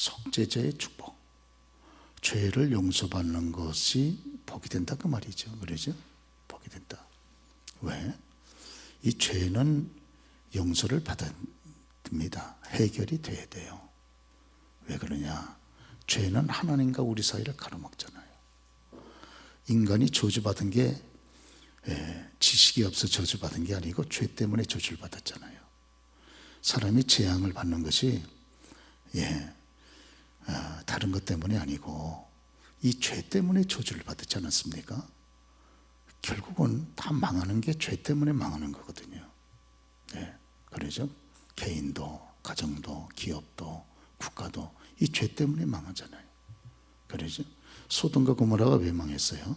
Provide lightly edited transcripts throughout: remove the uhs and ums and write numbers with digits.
속죄제의 축복, 죄를 용서받는 것이 복이 된다 그 말이죠. 그러죠? 복이 된다. 왜? 이 죄는 용서를 받아야 됩니다. 해결이 돼야 돼요. 왜 그러냐? 죄는 하나님과 우리 사이를 가로막잖아요. 인간이 저주받은 게 지식이 없어 저주받은 게 아니고 죄 때문에 저주를 받았잖아요. 사람이 재앙을 받는 것이 다른 것 때문이 아니고 이 죄 때문에 저주를 받았지 않았습니까? 결국은 다 망하는 게 죄 때문에 망하는 거거든요. 그러죠? 개인도, 가정도, 기업도, 국가도 이 죄 때문에 망하잖아요. 그러죠? 소돔과 고모라가 왜 망했어요?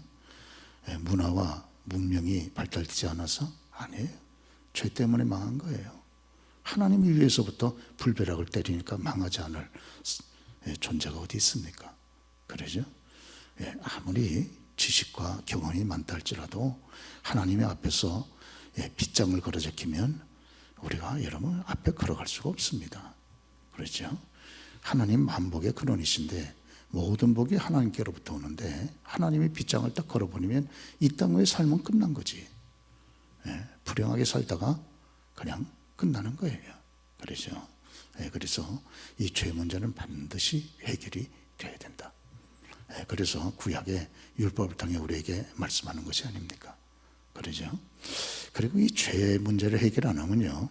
문화와 문명이 발달되지 않아서? 아니에요. 죄 때문에 망한 거예요. 하나님이 위에서부터 불벼락을 때리니까 망하지 않을 존재가 어디 있습니까? 그러죠? 아무리 지식과 경험이 많다 할지라도 하나님의 앞에서 빗장을 걸어 제끼면 우리가 여러분 앞에 걸어갈 수가 없습니다. 그렇죠? 하나님 만복의 근원이신데 모든 복이 하나님께로부터 오는데 하나님이 빗장을 딱 걸어버리면 이 땅의 삶은 끝난 거지. 불행하게 살다가 그냥 끝나는 거예요. 그렇죠? 그래서 이 죄 문제는 반드시 해결이 돼야 된다. 그래서 구약의 율법을 통해 우리에게 말씀하는 것이 아닙니까? 그러죠? 그리고 이 죄 문제를 해결 안 하면요,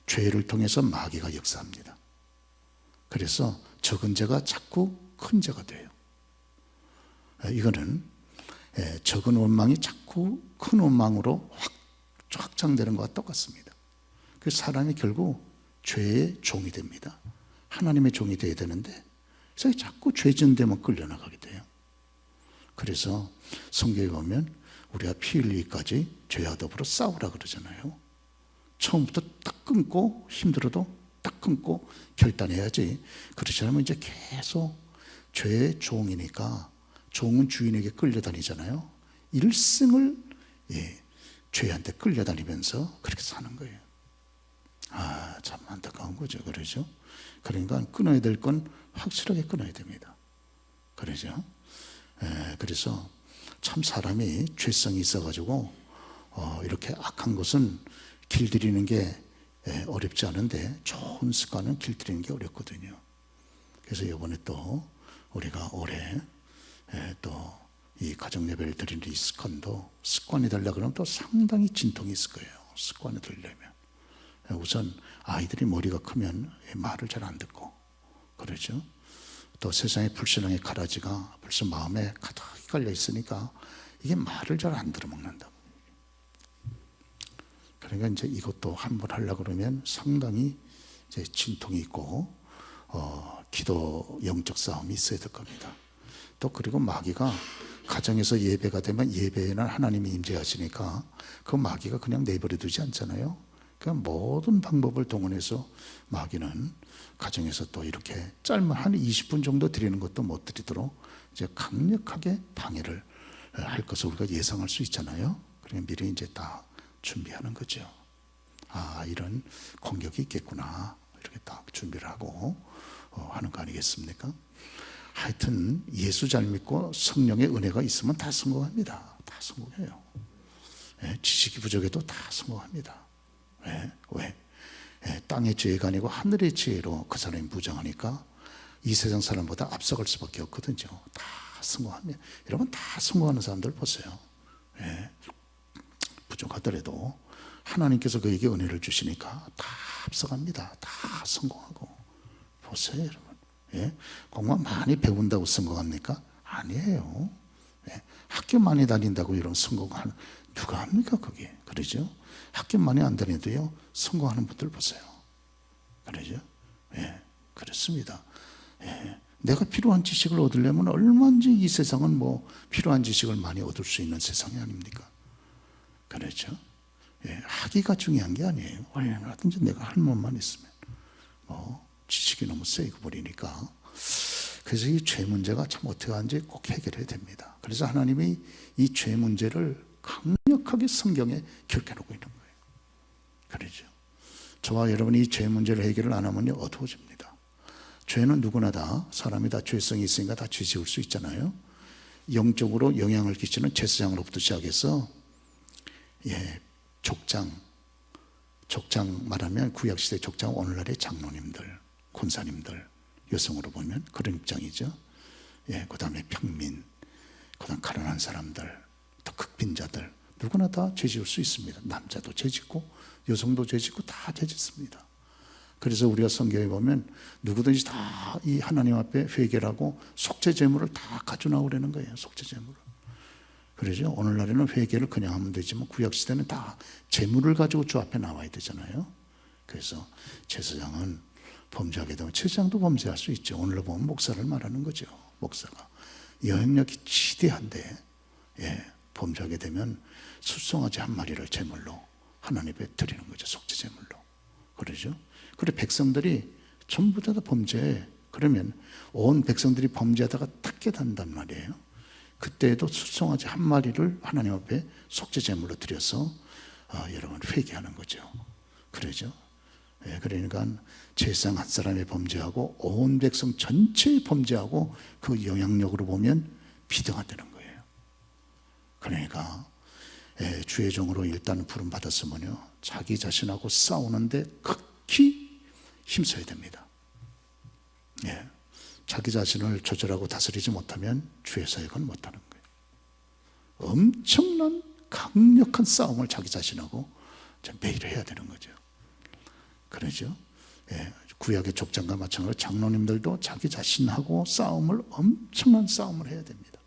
죄를 통해서 마귀가 역사합니다. 그래서 적은 죄가 자꾸 큰 죄가 돼요. 이거는 적은 원망이 자꾸 큰 원망으로 확장되는 것과 똑같습니다. 그 사람이 결국 죄의 종이 됩니다. 하나님의 종이 되어야 되는데 그래서 자꾸 죄진되면 끌려나가게 돼요. 그래서 성경에 보면 우리가 피 흘리기까지 죄와 더불어 싸우라 그러잖아요. 처음부터 딱 끊고 힘들어도 딱 끊고 결단해야지. 그렇지 않으면 이제 계속 죄의 종이니까 종은 주인에게 끌려다니잖아요. 일생을 죄한테 끌려다니면서 그렇게 사는 거예요. 참 안타까운 거죠. 그러죠? 그러니까 끊어야 될 건 확실하게 끊어야 됩니다. 그러죠? 그래서 참 사람이 죄성이 있어가지고 이렇게 악한 것은 길들이는 게 어렵지 않은데 좋은 습관은 길들이는 게 어렵거든요. 그래서 이번에 또 우리가 올해 또 이 가정 예배를 드리는 이 습관이 되려고 그러면 또 상당히 진통이 있을 거예요. 습관이 되려면. 우선 아이들이 머리가 크면 말을 잘 안 듣고 그러죠. 또 세상의 불신앙의 가라지가 벌써 마음에 가득히 깔려 있으니까 이게 말을 잘 안 들어먹는다. 그러니까 이제 이것도 한번 하려고 그러면 상당히 이제 진통이 있고 기도 영적 싸움이 있어야 될 겁니다. 또 그리고 마귀가 가정에서 예배가 되면 예배에는 하나님이 임재하시니까 그 마귀가 그냥 내버려 두지 않잖아요. 그러니까 모든 방법을 동원해서 마귀는 가정에서 또 이렇게 짧은 한 20분 정도 드리는 것도 못 드리도록 이제 강력하게 방해를 할 것을 우리가 예상할 수 있잖아요. 그러니까 미리 이제 다 준비하는 거죠. 이런 공격이 있겠구나. 이렇게 딱 준비를 하고 하는 거 아니겠습니까? 하여튼 예수 잘 믿고 성령의 은혜가 있으면 다 성공합니다. 다 성공해요. 지식이 부족해도 다 성공합니다. 왜? 땅의 지혜가 아니고 하늘의 지혜로 그 사람이 무장하니까 이 세상 사람보다 앞서갈 수밖에 없거든요. 다 성공합니다. 여러분 다 성공하는 사람들 보세요. 부족하더라도 하나님께서 그에게 은혜를 주시니까 다 앞서갑니다. 다 성공하고. 보세요 여러분. 공부만 많이 배운다고 성공합니까? 아니에요. 학교 많이 다닌다고 이런 성공하는 누가 합니까 그게? 그러죠? 학교 많이 안 다녀도요 성공하는 분들 보세요. 그러죠? 그렇습니다. 내가 필요한 지식을 얻으려면 얼마든지 이 세상은 뭐 필요한 지식을 많이 얻을 수 있는 세상이 아닙니까? 그렇죠? 하기가 중요한 게 아니에요. 얼마든지 내가 할 몸만 있으면 지식이 너무 세고 버리니까. 그래서 이 죄 문제가 참 어떻게 하는지 꼭 해결해야 됩니다. 그래서 하나님이 이 죄 문제를 강력하게 성경에 기록해놓고 있는 거예요. 그렇죠? 저와 여러분이 이 죄 문제를 해결을 안 하면요 어두워집니다. 죄는 누구나 다, 사람이 다 죄성이 있으니까 다 죄 지을 수 있잖아요. 영적으로 영향을 끼치는 제사장으로부터 시작해서 족장 말하면 구약시대 족장, 오늘날의 장로님들, 권사님들, 여성으로 보면 그런 입장이죠. 그 다음에 평민, 그 다음 가난한 사람들, 또 극빈자들, 누구나 다 죄 지을 수 있습니다. 남자도 죄 짓고 여성도 죄 짓고 다 죄 짓습니다. 그래서 우리가 성경에 보면 누구든지 다 이 하나님 앞에 회개를 하고 속죄 제물을 다 가져나오려는 거예요. 속죄 제물을. 그러죠. 오늘날에는 회개를 그냥 하면 되지만 구약시대는 다 제물을 가지고 주 앞에 나와야 되잖아요. 그래서 제사장은 범죄하게 되면 제사장도 범죄할 수 있죠. 오늘로 보면 목사를 말하는 거죠. 목사가 영향력이 지대한데 범죄하게 되면 숫송아지 한 마리를 제물로 하나님 앞에 드리는 거죠. 속죄 제물로. 그러죠. 그래 백성들이 전부 다 범죄해. 그러면 온 백성들이 범죄하다가 딱 깨닫는단 말이에요. 그때에도 숫송아지 한 마리를 하나님 앞에 속죄 제물로 드려서 여러분 회개하는 거죠. 그러죠. 그러니까 제사장 한 사람의 범죄하고 온 백성 전체의 범죄하고 그 영향력으로 보면 비등하다는 거예요. 그러니까 주의 종으로 일단 부름 받았으면요, 자기 자신하고 싸우는데 극히 힘써야 됩니다. 자기 자신을 조절하고 다스리지 못하면 주의 사역은 못하는 거예요. 엄청난 강력한 싸움을 자기 자신하고 매일 해야 되는 거죠. 그러죠. 구약의 족장과 마찬가지로 장로님들도 자기 자신하고 엄청난 싸움을 해야 됩니다.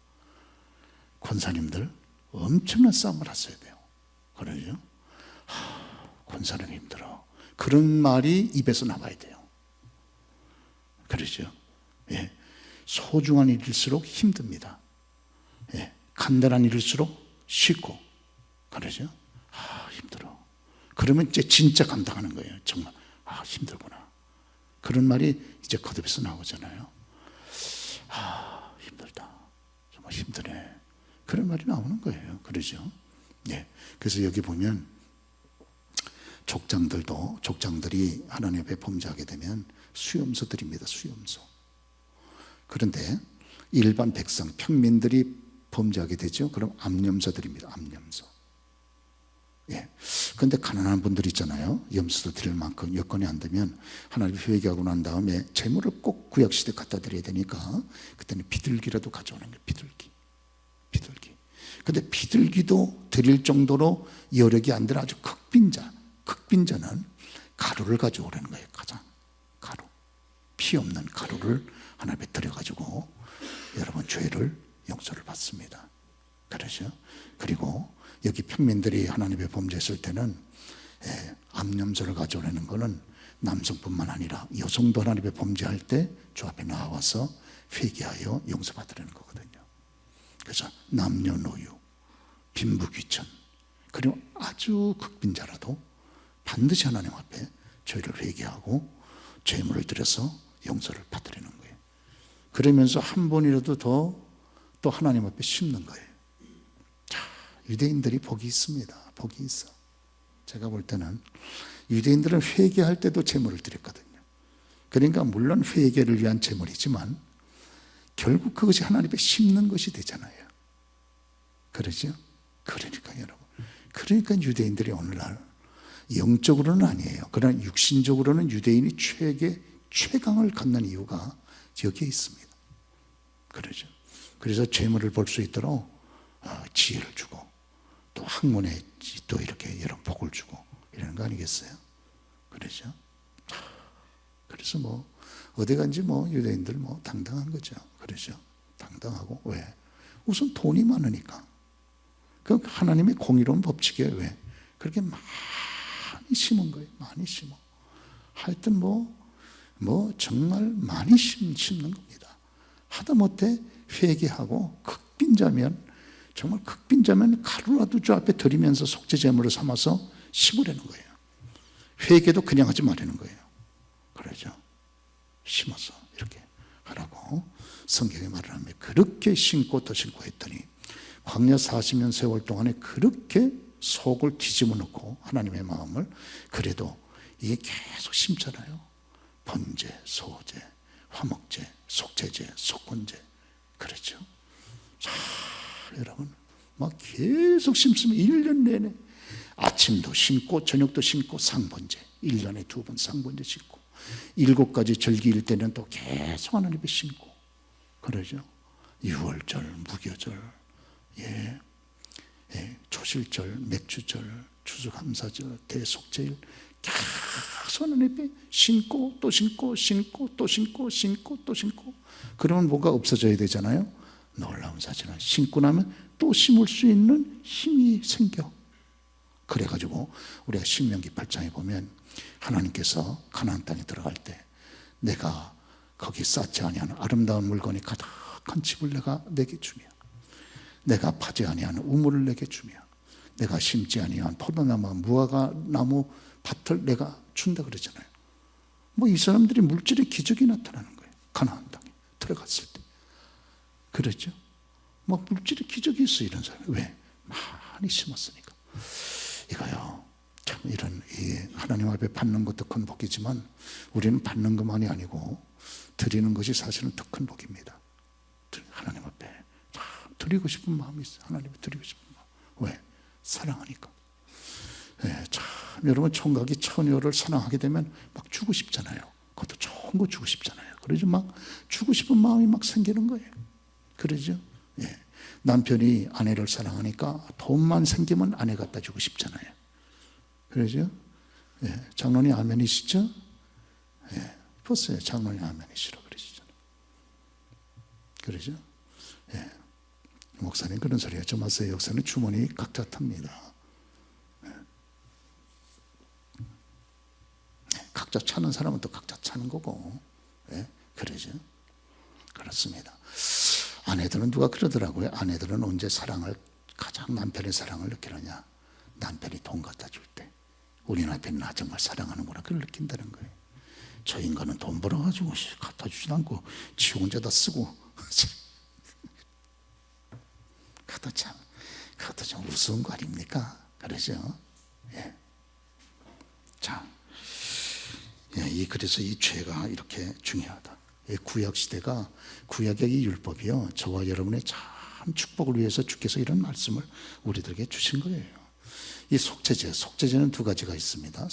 권사님들 엄청난 싸움을 하셔야 돼요. 그러죠. 권사는 힘들어. 그런 말이 입에서 나와야 돼요. 그러죠. 소중한 일일수록 힘듭니다. 간단한 일일수록 쉽고. 그러죠. 힘들어. 그러면 이제 진짜 감당하는 거예요. 정말 힘들구나. 그런 말이 이제 겉입에서 나오잖아요. 힘들다. 정말 힘드네. 그런 말이 나오는 거예요. 그러죠. 그래서 여기 보면 족장들이 하나님 앞에 범죄하게 되면 수염소 드립니다. 수염소. 그런데 일반 백성, 평민들이 범죄하게 되죠. 그럼 암염소 드립니다. 암염소. 그런데 가난한 분들 있잖아요. 염소도 드릴 만큼 여건이 안 되면 하나님 회개하고 난 다음에 재물을 꼭 구약시대 갖다 드려야 되니까 그때는 비둘기라도 가져오는 거예요. 비둘기. 근데 비둘기도 드릴 정도로 여력이 안 되는 아주 극빈자는 가루를 가져오라는 거예요. 가루. 피 없는 가루를 하나님께 드려가지고 여러분 죄를 용서를 받습니다. 그러죠. 그리고 여기 평민들이 하나님의 범죄했을 때는 암염소를 가져오라는 것은 남성뿐만 아니라 여성도 하나님의 범죄할 때 주 앞에 나와서 회개하여 용서받으라는 거거든요. 그래서 남녀노유, 빈부귀천, 그리고 아주 극빈자라도 반드시 하나님 앞에 죄를 회개하고 죄물을 들여서 용서를 받으려는 거예요. 그러면서 한 번이라도 더 또 하나님 앞에 심는 거예요. 유대인들이 복이 있습니다. 복이 있어. 제가 볼 때는 유대인들은 회개할 때도 제물을 드렸거든요. 그러니까 물론 회개를 위한 제물이지만 결국 그것이 하나님 앞에 심는 것이 되잖아요. 그러죠? 그러니까 여러분, 그러니까 유대인들이 오늘날 영적으로는 아니에요. 그러나 육신적으로는 유대인이 최강을 갖는 이유가 여기에 있습니다. 그러죠. 그래서 재물을 볼 수 있도록 지혜를 주고 또 학문에 또 이렇게 여러 복을 주고 이러는 거 아니겠어요? 그러죠. 그래서 어디 간지 유대인들 당당한 거죠. 그러죠. 당당하고 왜? 우선 돈이 많으니까. 그 하나님의 공의로운 법칙에 왜? 그렇게 많이 심은 거예요. 많이 심어. 하여튼 정말 많이 심는 겁니다. 하다못해 회개하고 정말 극빈자면 가루라도 주 앞에 드리면서 속죄 제물을 삼아서 심으라는 거예요. 회개도 그냥 하지 말라는 거예요. 그러죠. 심어서 이렇게 하라고 성경에 말을 하면 그렇게 심고 또 심고 했더니 광야 40년 세월 동안에 그렇게 속을 뒤집어 놓고 하나님의 마음을 그래도 이게 계속 심잖아요. 번제, 소제, 화목제, 속죄제, 속건제. 그렇죠. 자, 여러분 막 계속 심으면 1년 내내 아침도 신고 저녁도 신고 상번제 1년에 2번 상번제 신고 7가지 절기일 때는 또 계속 하나님 앞에 신고 그러죠. 유월절, 무교절, 초실절, 맥주절, 추수감사절, 대속제일 계속 하나님 앞에 신고 또 신고 신고 또 신고 신고 또 신고. 그러면 뭐가 없어져야 되잖아요. 놀라운 사실은 신고 나면 또 심을 수 있는 힘이 생겨. 그래가지고 우리가 신명기 8장에 보면 하나님께서 가나안 땅에 들어갈 때 내가 거기 쌓지 아니하는 아름다운 물건이 가득한 집을 내가 내게 주며 내가 파지 아니하는 우물을 내게 주며 내가 심지 아니한 포도나무 무화과나무 밭을 내가 준다 그러잖아요. 뭐 이 사람들이 물질의 기적이 나타나는 거예요. 가나안 땅에 들어갔을 때. 그렇죠? 막 물질의 기적이 있어요. 이런 사람. 왜? 많이 심었으니까. 이거요. 참 이런 하나님 앞에 받는 것도 큰 복이지만 우리는 받는 것만이 아니고 드리는 것이 사실은 더 큰 복입니다. 하나님 앞에 드리고 싶은 마음이 있어요. 하나님께 드리고 싶은 마음. 왜? 사랑하니까. 참 여러분 총각이 처녀를 사랑하게 되면 막 주고 싶잖아요. 그것도 좋은 거 주고 싶잖아요. 그러죠. 막 주고 싶은 마음이 막 생기는 거예요. 그러죠. 남편이 아내를 사랑하니까 돈만 생기면 아내 갖다 주고 싶잖아요. 그러죠. 장로님 아멘이시죠? 보세요. 장로님 아멘이시라 그러시잖아요. 그러죠. 목사님 그런 소리 하지 마세요. 역사는 주머니 각자 탑니다. 각자 차는 사람은 또 각자 차는 거고. 그러죠. 그렇습니다. 아내들은 누가 그러더라고요. 아내들은 언제 가장 남편의 사랑을 느끼느냐. 남편이 돈 갖다 줄 때. 우리 남편이 나 정말 사랑하는구나. 그걸 느낀다는 거예요. 저 인간은 돈 벌어가지고 갖다 주지도 않고 지 혼자 다 쓰고. 그것도 좀 우스운 거 아닙니까? 그러죠? 자, 그래서 이 죄가 이렇게 중요하다. 구약 시대가 구약의 율법이요. 저와 여러분의 참 축복을 위해서 주께서 이런 말씀을 우리들에게 주신 거예요. 이 속죄제는 2가지가 있습니다.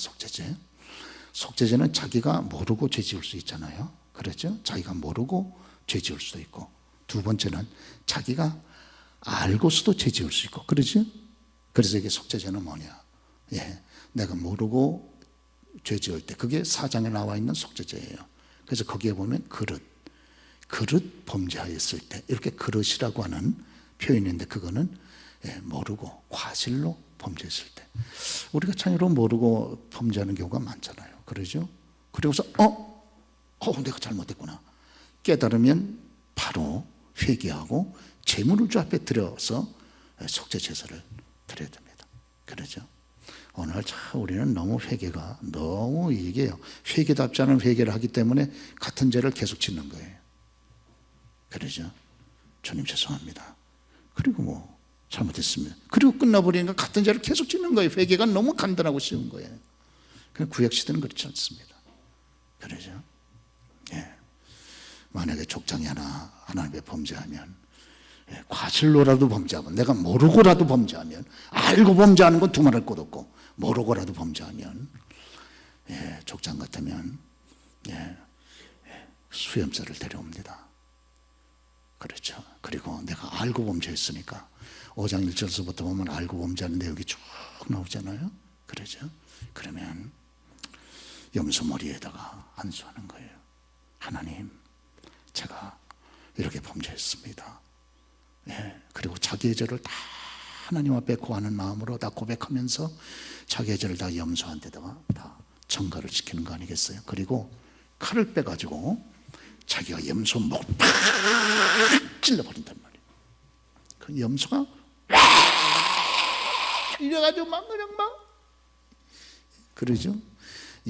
속죄제는 자기가 모르고 죄 지을 수 있잖아요. 그렇죠? 자기가 모르고 죄 지을 수도 있고, 2번째는 자기가 알고서도 죄 지을 수 있고, 그렇죠? 그래서 이게 속죄제는 뭐냐? 내가 모르고 죄 지을 때, 그게 4장에 나와 있는 속죄제예요. 그래서 거기에 보면 그릇 범죄하였을 때, 이렇게 그릇이라고 하는 표현인데, 그거는 모르고 과실로 범죄했을 때. 우리가 참으로 모르고 범죄하는 경우가 많잖아요. 그러죠? 그리고서 내가 잘못했구나 깨달으면 바로 회개하고 제물을 주 앞에 들여서 속죄 제사를 드려야 됩니다. 그러죠? 오늘 참 우리는 너무 회개가 너무 이게요. 회개답지 않은 회개를 하기 때문에 같은 죄를 계속 짓는 거예요. 그러죠? 주님 죄송합니다. 그리고 뭐 잘못했습니다. 그리고 끝나버리니까 같은 죄를 계속 짓는 거예요. 회개가 너무 간단하고 쉬운 거예요. 구약 시대는 그렇지 않습니다. 그러죠? 만약에 족장이 하나님의 범죄하면, 과실로라도 범죄하면, 내가 모르고라도 범죄하면, 알고 범죄하는 건 두말할 것 없고, 모르고라도 범죄하면, 족장 같으면 수염자를 데려옵니다. 그렇죠. 그리고 내가 알고 범죄했으니까 5장 1절서부터 보면 알고 범죄하는 내용이 쭉 나오잖아요. 그러죠. 그러면 염소 머리에다가 안수하는 거예요. 하나님, 제가 이렇게 범죄했습니다. 그리고 자기의 죄를 다 하나님 앞에 고하는 마음으로 다 고백하면서 자기의 죄를 다 염소한테다가 다 전가를 시키는 거 아니겠어요? 그리고 칼을 빼가지고 자기가 염소 목을 팍 찔러버린단 말이에요. 그 염소가 이래가지고 막 그냥 막 그러죠.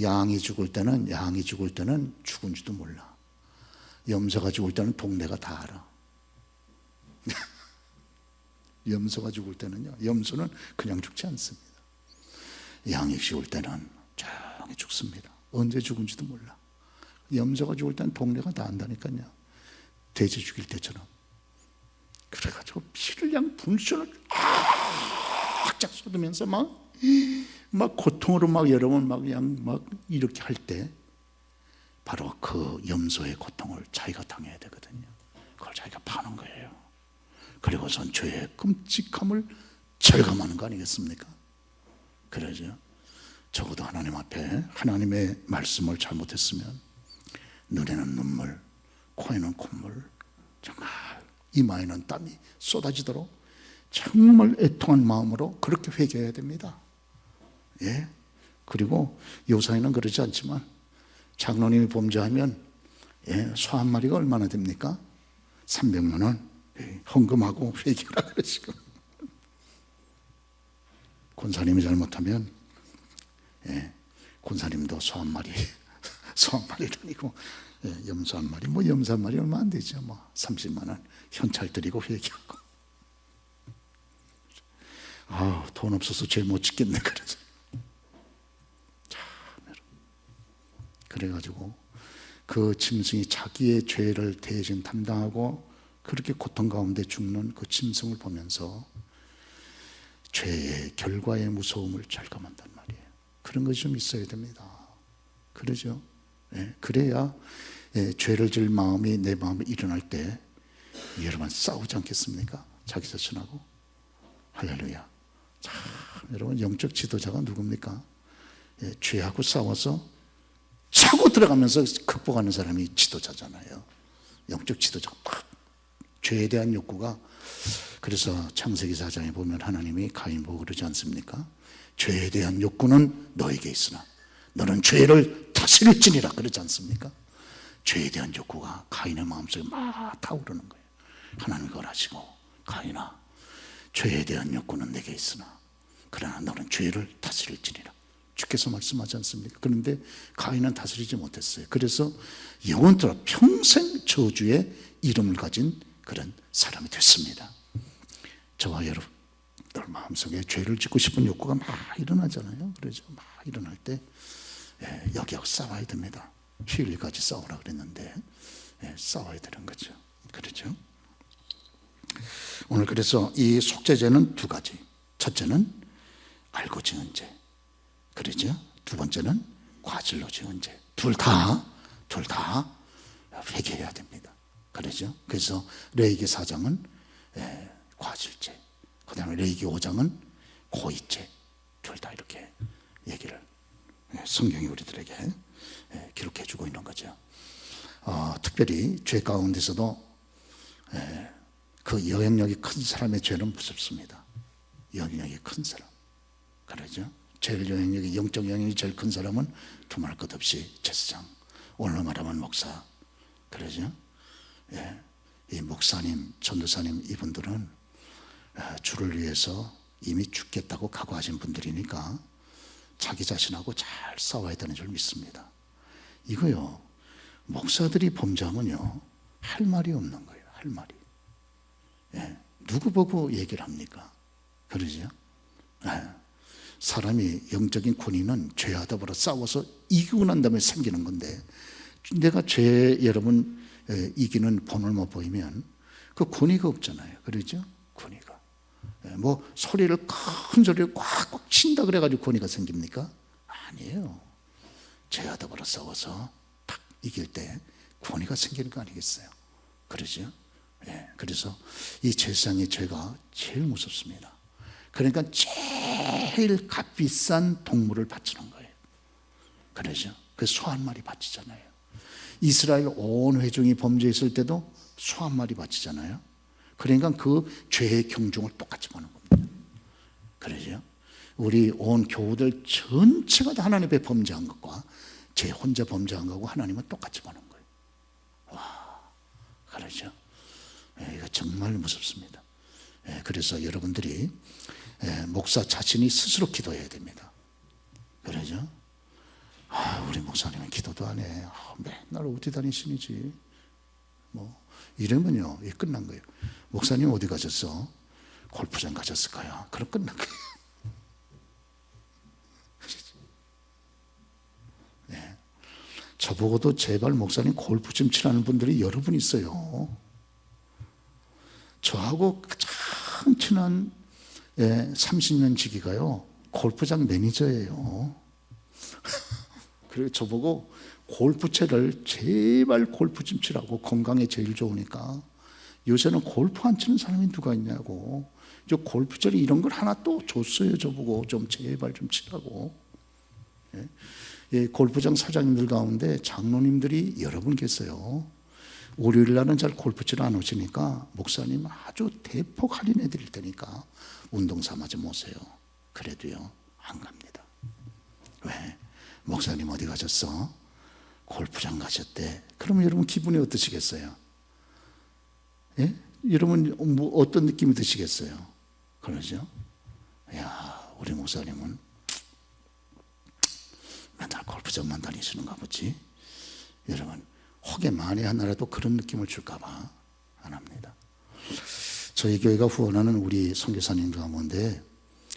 양이 죽을 때는 죽은지도 몰라. 염소가 죽을 때는 동네가 다 알아. 염소가 죽을 때는요, 염소는 그냥 죽지 않습니다. 양이 죽을 때는 조용히 죽습니다. 언제 죽은지도 몰라. 염소가 죽을 땐 동네가 다 안다니까요. 돼지 죽일 때처럼. 그래가지고 피를 그냥 분수를 쫙 쏟으면서 막 고통으로 막 여러분 막 그냥 막 이렇게 할 때 바로 그 염소의 고통을 자기가 당해야 되거든요. 그걸 자기가 파는 거예요. 그리고선 죄의 끔찍함을 절감하는 거 아니겠습니까? 그러죠. 적어도 하나님 앞에 하나님의 말씀을 잘못했으면 눈에는 눈물, 코에는 콧물, 정말 이마에는 땀이 쏟아지도록 정말 애통한 마음으로 그렇게 회개해야 됩니다. 예. 그리고 요사이는 그러지 않지만 장로님이 범죄하면 소 한 마리가 얼마나 됩니까? 300만 원 헌금하고 회개하라 그러시고, 권사님이 잘못하면 권사님도 소 한 마리 아니고 염소 한 마리, 염소 한 마리 얼마 안 되죠. 30만 원 현찰 드리고 회개하고. 돈 없어서 죄 못 짓겠네 그래서. 그래가지고 그 짐승이 자기의 죄를 대신 담당하고 그렇게 고통 가운데 죽는 그 짐승을 보면서 죄의 결과의 무서움을 절감한단 말이에요. 그런 것이 좀 있어야 됩니다. 그러죠? 그래야 죄를 질 마음이 내 마음에 일어날 때 여러분 싸우지 않겠습니까? 자기 자신하고. 할렐루야. 자, 여러분 영적 지도자가 누굽니까? 죄하고 싸워서 차고 들어가면서 극복하는 사람이 지도자잖아요. 영적 지도자가 막 죄에 대한 욕구가. 그래서 창세기 4장에 보면 하나님이 가인 보고 그러지 않습니까? 죄에 대한 욕구는 너에게 있으나 너는 죄를 다스릴지니라 그러지 않습니까? 죄에 대한 욕구가 가인의 마음속에 막 타오르는 거예요. 하나님이 그걸 하시고, 가인아, 죄에 대한 욕구는 내게 있으나 그러나 너는 죄를 다스릴지니라 주께서 말씀하지 않습니까? 그런데 가인은 다스리지 못했어요. 그래서 영원토록 평생 저주의 이름을 가진 그런 사람이 됐습니다. 저와 여러분들 마음속에 죄를 짓고 싶은 욕구가 막 일어나잖아요. 그래서 막 일어날 때 여기하고 싸워야 됩니다. 휴일까지 싸우라 그랬는데 싸워야 되는 거죠. 그렇죠? 오늘 그래서 이 속죄죄는 두 가지. 첫째는 알고 지은 죄. 그러죠? 두 번째는 과실로 지은 죄. 둘 다 회개해야 됩니다. 그러죠? 그래서 레위기 4장은 과실죄, 그 다음에 레위기 5장은 고의죄. 둘 다 이렇게 얘기를 성경이 우리들에게 기록해 주고 있는 거죠. 특별히 죄 가운데서도 그 영향력이 큰 사람의 죄는 무섭습니다. 영향력이 큰 사람. 그러죠? 제일 영향력이, 영적 영향력이 제일 큰 사람은 두말 것 없이 제사장, 오늘로 말하면 목사. 그러죠? 이 목사님, 전도사님 이분들은 주를 위해서 이미 죽겠다고 각오하신 분들이니까 자기 자신하고 잘 싸워야 되는 줄 믿습니다. 이거요, 목사들이 범죄하면요 할 말이 없는 거예요. 할 말이. 누구 보고 얘기를 합니까? 그러죠? 사람이 영적인 권위는 죄와 더불어 싸워서 이기고 난 다음에 생기는 건데, 내가 죄 여러분 이기는 본을 못 보이면 그 권위가 없잖아요. 그러죠? 권위가. 소리를, 큰 소리를 꽉꽉 친다 그래가지고 권위가 생깁니까? 아니에요. 죄와 더불어 싸워서 탁 이길 때 권위가 생기는 거 아니겠어요? 그러죠? 그래서 이 제사장의 죄가 제일 무섭습니다. 그러니까 제일 값비싼 동물을 바치는 거예요. 그러죠? 그 소 한 마리 바치잖아요. 이스라엘 온 회중이 범죄했을 때도 소 한 마리 바치잖아요. 그러니까 그 죄의 경중을 똑같이 보는 겁니다. 그러죠? 우리 온 교우들 전체가 다 하나님 앞에 범죄한 것과 제 혼자 범죄한 것하고 하나님은 똑같이 보는 거예요. 와, 그러죠? 이거 정말 무섭습니다. 그래서 여러분들이 목사 자신이 스스로 기도해야 됩니다. 그러죠? 우리 목사님은 기도도 안 해. 맨날 어디 다니시는지. 이러면요, 이게 끝난 거예요. 목사님 어디 가셨어? 골프장 가셨을까요? 그럼 끝난 거예요. 저보고도 제발 목사님 골프 좀 치라는 분들이 여러 분 있어요. 저하고 가장 친한 30년 지기가요, 골프장 매니저예요. 그리고 저보고 골프채를 제발 골프 좀 치라고, 건강에 제일 좋으니까. 요새는 골프 안 치는 사람이 누가 있냐고. 저 골프채를 이런 걸 하나 또 줬어요. 저보고 좀 제발 좀 치라고. 골프장 사장님들 가운데 장로님들이 여러 분 계세요. 월요일 날은 잘 골프치를 안 오시니까 목사님 아주 대폭 할인해 드릴 테니까 운동 삼아 좀 오세요. 그래도요, 안 갑니다. 왜? 목사님 어디 가셨어? 골프장 가셨대. 그러면 여러분 기분이 어떠시겠어요? 예? 여러분 뭐 어떤 느낌이 드시겠어요? 그러죠? 야, 우리 목사님은 맨날 골프장만 다니시는가 보지. 여러분, 혹에 만에 하나라도 그런 느낌을 줄까봐 안 합니다. 저희 교회가 후원하는 우리 선교사님 가운데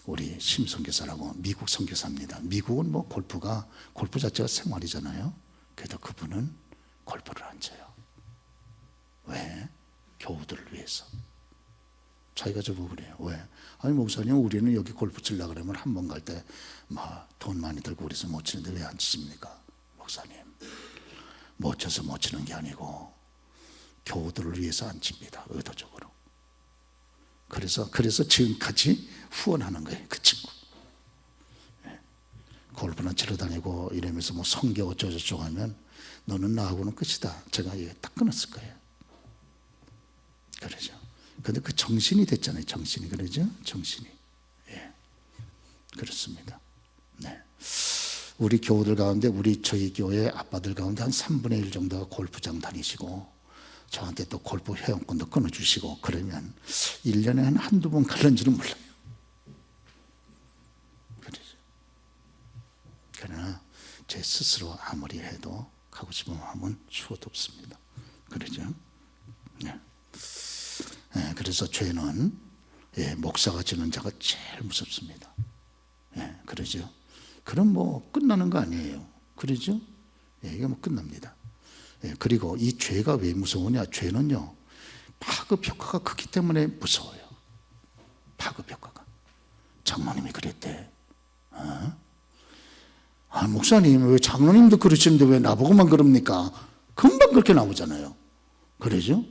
우리 심 선교사라고, 미국 선교사입니다. 미국은 뭐 골프 자체가 생활이잖아요. 그래도 그분은 골프를 안 쳐요. 왜? 교우들을 위해서. 자기가 저보고 그래요. 왜? 아니 목사님, 우리는 여기 골프 치려고 그러면 한 번 갈 때 막 돈 많이 들고 그래서 못 치는데 왜 안 치십니까? 목사님, 못 쳐서 못 치는 게 아니고 교우들을 위해서 안 칩니다. 의도적으로. 그래서 지금까지 후원하는 거예요. 그 친구. 골프나 치러 다니고 이러면서 뭐 성교 어쩌고저쩌고 하면 너는 나하고는 끝이다. 제가 이게 딱 끊었을 거예요. 그러죠. 근데 그 정신이 됐잖아요. 정신이. 그러죠? 정신이. 예. 그렇습니다. 네. 우리 교우들 가운데, 저희 교회 아빠들 가운데 한 3분의 1 정도가 골프장 다니시고 저한테 또 골프 회원권도 끊어주시고 그러면 1년에 한두 번 갈는지는 몰라요. 그러죠. 그러나 제 스스로 아무리 해도 가고 싶은 마음은 추워도 없습니다. 그러죠. 네. 그래서 죄는 목사가 지는 자가 제일 무섭습니다. 그러죠. 그럼 뭐 끝나는 거 아니에요. 그러죠. 이게 뭐 끝납니다. 그리고 이 죄가 왜 무서우냐? 죄는요, 파급 효과가 크기 때문에 무서워요. 파급 효과가. 장로님이 그랬대. 목사님, 왜 장로님도 그러시는데 왜 나보고만 그럽니까? 금방 그렇게 나오잖아요. 그러죠?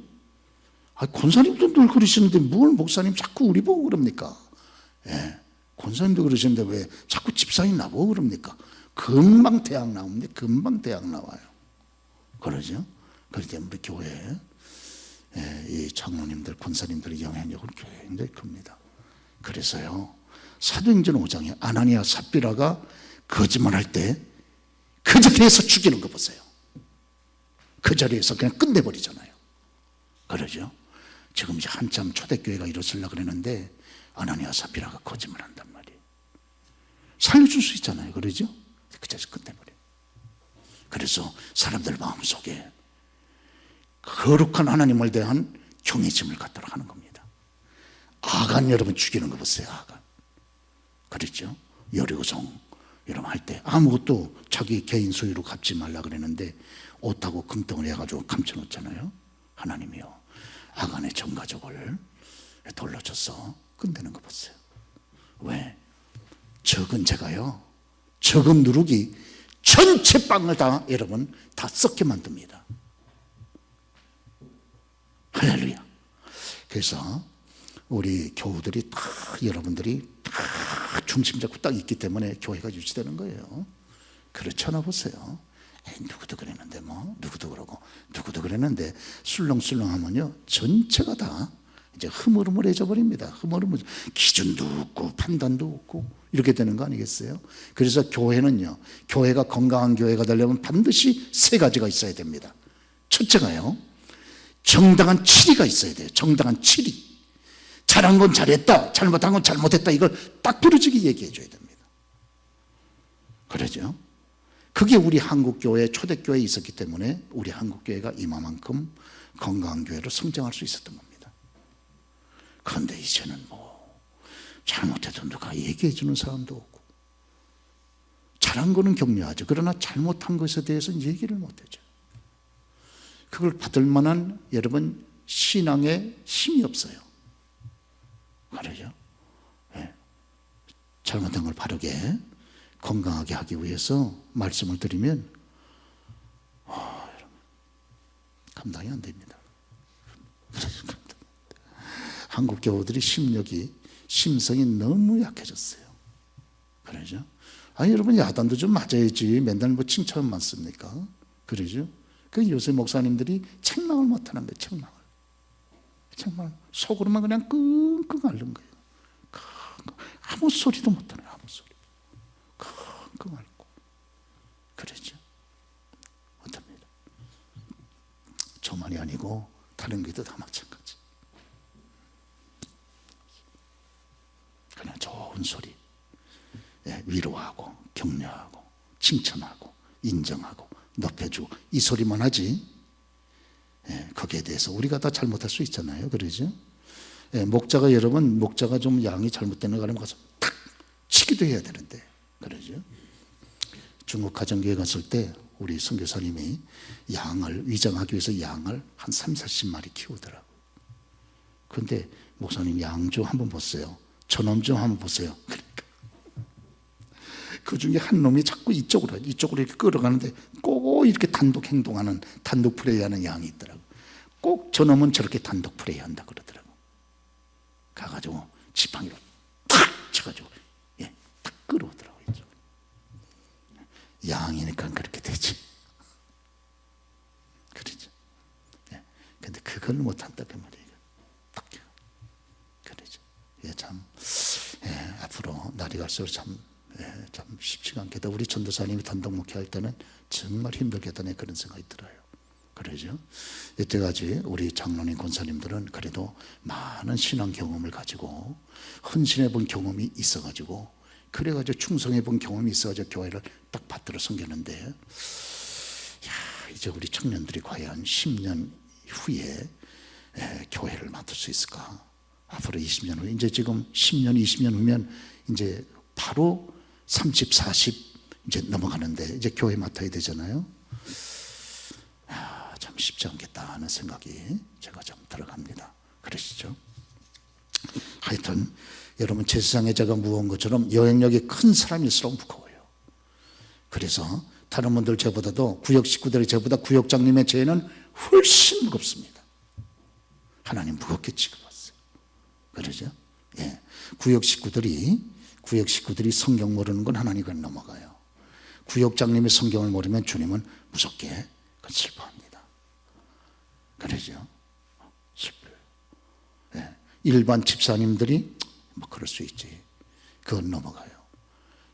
권사님도 늘 그러시는데 뭘 목사님 자꾸 우리 보고 그럽니까? 권사님도 그러시는데 왜 자꾸 집사님 나보고 그럽니까? 금방 대학 나오는데 금방 대학 나와요. 그러죠? 그렇기 때문에 우리 교회에 이 장로님들, 권사님들의 영향력은 굉장히 큽니다. 그래서요, 사도행전 5장에 아나니아 삽비라가 거짓말할 때 그 자리에서 죽이는 거 보세요. 그 자리에서 그냥 끝내버리잖아요. 그러죠? 지금 이제 한참 초대교회가 일어서려고 그러는데 아나니아 삽비라가 거짓말한단 말이에요. 살려줄 수 있잖아요. 그러죠? 그 자리에서 끝내버려요. 그래서 사람들 마음속에 거룩한 하나님을 대한 경외심을 갖도록 하는 겁니다. 아간 여러분 죽이는 거 보세요. 아간. 그랬죠? 여리고성 여러분 할 때 아무것도 자기 개인 소유로 갚지 말라 그랬는데 옷하고 금덩어리 해가지고 감춰놓잖아요. 하나님이요, 아간의 전 가족을 돌로 쳐서 끝내는 거 보세요. 왜? 적은 제가요, 적은 누룩이 전체 빵을 다 여러분 다 썩게 만듭니다. 할렐루야. 그래서 우리 교우들이 다, 여러분들이 다 중심 잡고 딱 있기 때문에 교회가 유지되는 거예요. 그렇잖아 보세요. 누구도 그랬는데 뭐 누구도 그러고 누구도 그랬는데 술렁술렁하면요 전체가 다 이제 흐물흐물해져 버립니다. 흐물흐물, 기준도 없고 판단도 없고 이렇게 되는 거 아니겠어요? 그래서 교회는요, 교회가 건강한 교회가 되려면 반드시 세 가지가 있어야 됩니다. 첫째가요, 정당한 치리가 있어야 돼요. 정당한 치리. 잘한 건 잘했다, 잘못한 건 잘못했다, 이걸 딱 부러지게 얘기해 줘야 됩니다. 그러죠? 그게 우리 한국교회, 초대교회에 있었기 때문에 우리 한국교회가 이만큼 건강한 교회로 성장할 수 있었던 겁니다. 그런데 이제는 뭐 잘못해도 누가 얘기해 주는 사람도 없고 잘한 거는 격려하죠. 그러나 잘못한 것에 대해서는 얘기를 못하죠. 그걸 받을 만한 여러분 신앙에 힘이 없어요. 그러죠. 네. 잘못한 걸 바르게 건강하게 하기 위해서 말씀을 드리면 감당이 안 됩니다. 한국 교우들이 심성이 너무 약해졌어요. 그러죠. 여러분 야단도 좀 맞아야지 맨날 뭐 칭찬만 씁니까? 그러죠. 그 요새 목사님들이 책망을 못하는 거예요. 책망을 속으로만 그냥 끙끙 앓는 거예요. 아무 소리도 못하는 아무 소리. 끙끙 앓고 그러죠. 어떻습니다. 저만이 아니고 다른 교회도 다 마찬가지. 그냥 좋은 소리, 위로하고 격려하고 칭찬하고 인정하고 높여주고 이 소리만 하지 거기에 대해서 우리가 다 잘못할 수 있잖아요. 그러죠? 목자가 여러분 목자가 좀 양이 잘못되는 거 가서 탁 치기도 해야 되는데 그러죠? 중국 가정교회 갔을 때 우리 선교사님이 양을 위장하기 위해서 양을 한 30-40마리 키우더라고요. 그런데 목사님 양 좀 한번 보세요. 저놈 좀 한번 보세요. 그러니까 그 중에 한 놈이 자꾸 이쪽으로 이렇게 끌어가는데 꼭 이렇게 단독 행동하는 단독 플레이하는 양이 있더라고요. 꼭 저놈은 저렇게 단독 플레이한다 그러더라고요. 가가지고 지팡이로 탁 쳐가지고 탁 끌어오더라고요. 양이니까 그렇게 되지. 그러죠. 근데 그걸 못한다 그 말이에요. 그러죠. 참 앞으로 날이 갈수록 참 쉽지가 않겠다. 우리 전도사님이 단독 목회할 때는 정말 힘들겠다 그런 생각이 들어요. 그러죠. 이때까지 우리 장로님 권사님들은 그래도 많은 신앙 경험을 가지고 헌신해 본 경험이 있어가지고 그래가지고 충성해 본 경험이 있어가지고 교회를 딱 받들어 섬겼는데 이제 우리 청년들이 과연 10년 후에 교회를 맡을 수 있을까? 앞으로 20년 후에 이제 지금 10년, 20년 후면 이제 바로 30, 40 이제 넘어가는데 이제 교회 맡아야 되잖아요. 참 쉽지 않겠다 하는 생각이 제가 좀 들어갑니다. 그러시죠? 하여튼 여러분 제 세상에 제가 무거운 것처럼 영향력이 큰 사람일수록 무거워요. 그래서 다른 분들 죄보다도 구역 식구들의 죄보다 구역장님의 죄는 훨씬 무겁습니다. 하나님 무겁게 취급했어요. 그러죠? 구역 식구들이 성경 모르는 건 하나님과 넘어가요. 구역장님이 성경을 모르면 주님은 무섭게 슬퍼합니다. 그러죠? 슬퍼요. 일반 집사님들이 뭐 그럴 수 있지. 그건 넘어가요.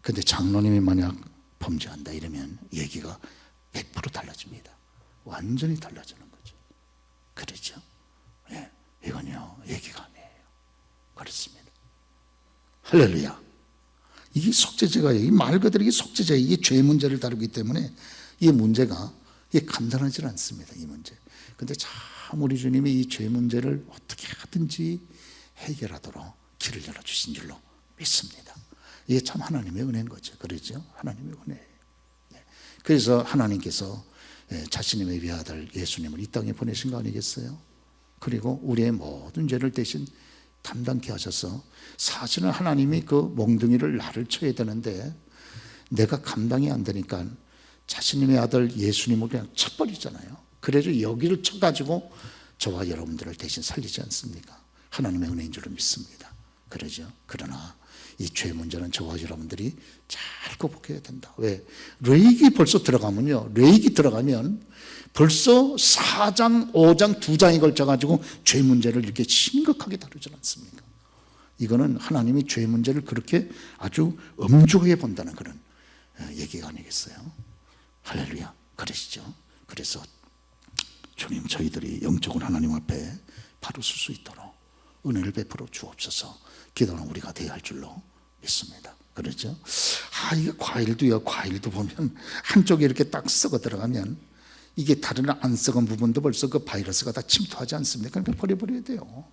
근데 장로님이 만약 범죄한다 이러면 얘기가 100% 달라집니다. 완전히 달라지는 거죠. 그러죠? 이건요 얘기가 아니에요. 그렇습니다. 할렐루야. 이게 속죄죄가요. 이 말 그대로 이게 속죄죄, 이게 죄 문제를 다루기 때문에 이 문제가 이게 간단하지 않습니다. 이 문제. 근데 참 우리 주님이 이 죄 문제를 어떻게 하든지 해결하도록 길을 열어주신 줄로 믿습니다. 이게 참 하나님의 은혜인 거죠. 그러죠? 하나님의 은혜예요. 그래서 하나님께서 자신의 외아들 예수님을 이 땅에 보내신 거 아니겠어요? 그리고 우리의 모든 죄를 대신 담당케 하셔서 사실은 하나님이 그 몽둥이를 나를 쳐야 되는데 내가 감당이 안 되니까 자신의 아들 예수님을 그냥 쳐버리잖아요. 그래서 여기를 쳐가지고 저와 여러분들을 대신 살리지 않습니까? 하나님의 은혜인 줄로 믿습니다. 그러죠. 그러나 이 죄 문제는 저와 여러분들이 잘 극복해야 된다. 왜? 레위기 벌써 들어가면요. 레위기 들어가면 벌써 4장, 5장, 2장에 걸쳐가지고 죄 문제를 이렇게 심각하게 다루지 않습니까? 이거는 하나님이 죄 문제를 그렇게 아주 엄중하게 본다는 그런 얘기가 아니겠어요? 할렐루야. 그러시죠. 그래서 주님 저희들이 영적인 하나님 앞에 바로 설 수 있도록 은혜를 베풀어 주옵소서. 기도는 우리가 돼야 할 줄로 믿습니다. 그렇죠? 이게 과일도 보면 한쪽에 이렇게 딱 썩어 들어가면 이게 다른 안 썩은 부분도 벌써 그 바이러스가 다 침투하지 않습니까? 그러니까 버려버려야 돼요.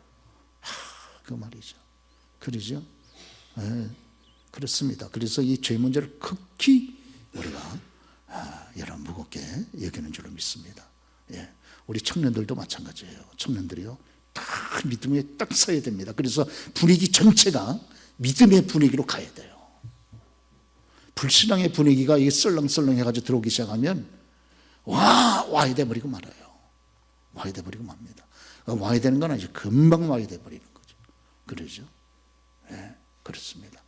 그 말이죠. 그러죠? 그렇습니다. 그래서 이 죄 문제를 극히 우리가 여러분 무겁게 여기는 줄로 믿습니다. 예, 우리 청년들도 마찬가지예요. 청년들이요 다 믿음에 딱 서야 됩니다. 그래서 분위기 전체가 믿음의 분위기로 가야 돼요. 불신앙의 분위기가 이게 썰렁썰렁 해가지고 들어오기 시작하면 와야 돼버리고 말아요. 와야 돼버리고 맙니다. 와야 되는 건 아니죠. 금방 와야 돼버리는 거죠. 그러죠. 예, 그렇습니다.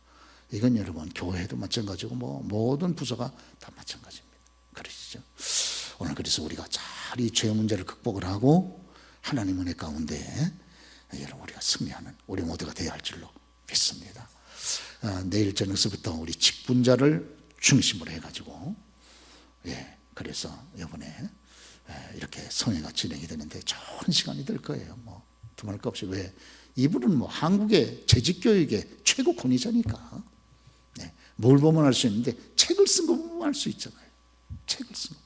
이건 여러분 교회도 마찬가지고 뭐 모든 부서가 다 마찬가지입니다. 그러시죠. 오늘 그래서 우리가 잘 이 죄 문제를 극복을 하고 하나님 은혜 가운데 여러분 우리가 승리하는 우리 모두가 되어야 할 줄로 믿습니다. 내일 저녁서부터 우리 직분자를 중심으로 해가지고 그래서 이번에 이렇게 성회가 진행이 되는데 좋은 시간이 될 거예요. 뭐 두말 것 없이 왜 이분은 뭐 한국의 재직교육의 최고 권위자니까 뭘 보면 알 수 있는데 책을 쓴 거 보면 알 수 있잖아요. 책을 쓴 거.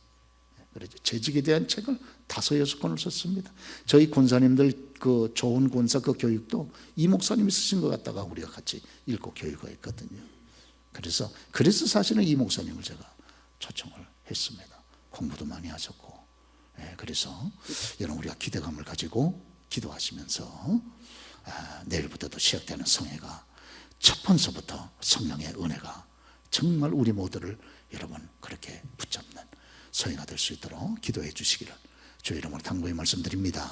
그래서 재직에 대한 책을 5-6권을 썼습니다. 저희 권사님들 그 좋은 권사 그 교육도 이 목사님이 쓰신 것 같다가 우리가 같이 읽고 교육했거든요. 그래서 사실은 이 목사님을 제가 초청을 했습니다. 공부도 많이 하셨고, 그래서 여러분 우리가 기대감을 가지고 기도하시면서 내일부터도 시작되는 성회가 첫 번서부터 성령의 은혜가 정말 우리 모두를 여러분 그렇게 붙잡는 성회가 될 수 있도록 기도해 주시기를 주의 이름으로 당부의 말씀드립니다.